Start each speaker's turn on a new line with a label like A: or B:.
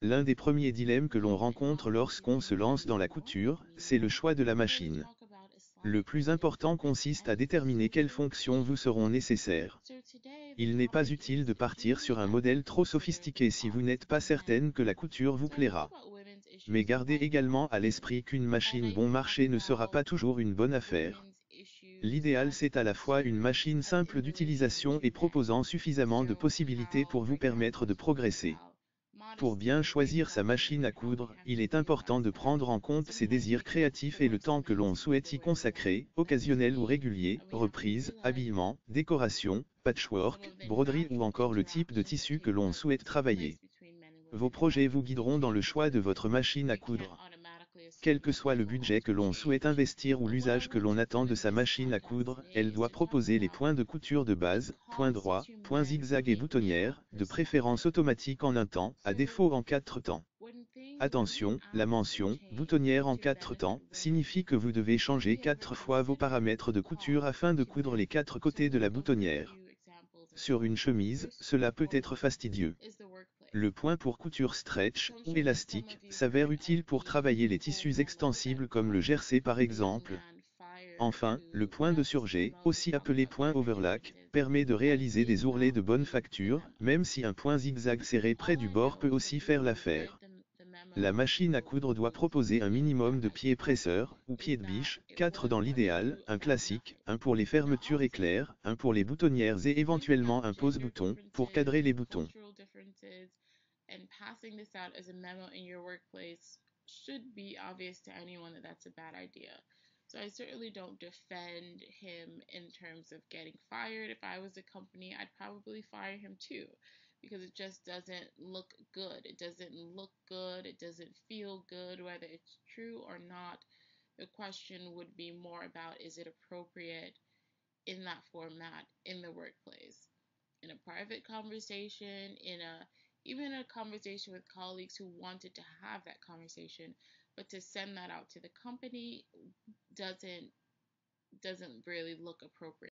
A: L'un des premiers dilemmes que l'on rencontre lorsqu'on se lance dans la couture, c'est le choix de la machine. Le plus important consiste à déterminer quelles fonctions vous seront nécessaires. Il n'est pas utile de partir sur un modèle trop sophistiqué si vous n'êtes pas certaine que la couture vous plaira. Mais gardez également à l'esprit qu'une machine bon marché ne sera pas toujours une bonne affaire. L'idéal c'est à la fois une machine simple d'utilisation et proposant suffisamment de possibilités pour vous permettre de progresser. Pour bien choisir sa machine à coudre, il est important de prendre en compte ses désirs créatifs et le temps que l'on souhaite y consacrer, occasionnel ou régulier, reprise, habillement, décoration, patchwork, broderie ou encore le type de tissu que l'on souhaite travailler. Vos projets vous guideront dans le choix de votre machine à coudre. Quel que soit le budget que l'on souhaite investir ou l'usage que l'on attend de sa machine à coudre, elle doit proposer les points de couture de base, points droits, points zigzag et boutonnières, de préférence automatique en un temps, à défaut en 4 temps. Attention, la mention « boutonnière en 4 temps » signifie que vous devez changer 4 fois vos paramètres de couture afin de coudre les 4 côtés de la boutonnière. Sur une chemise, cela peut être fastidieux. Le point pour couture stretch ou élastique s'avère utile pour travailler les tissus extensibles comme le jersey par exemple. Enfin, le point de surjet, aussi appelé point overlock, permet de réaliser des ourlets de bonne facture, même si un point zigzag serré près du bord peut aussi faire l'affaire. La machine à coudre doit proposer un minimum de pieds presseurs, ou pieds de biche, 4 dans l'idéal, un classique, un pour les fermetures éclairs, un pour les boutonnières et éventuellement un pose-bouton, pour cadrer les boutons.
B: And passing this out as a memo in your workplace should be obvious to anyone that that's a bad idea. So I certainly don't defend him in terms of getting fired. If I was a company, I'd probably fire him too, because it just doesn't look good. It doesn't look good. It doesn't feel good, whether it's true or not. The question would be more about, is it appropriate in that format in the workplace? In a private conversation, even a conversation with colleagues who wanted to have that conversation, but to send that out to the company doesn't really look appropriate.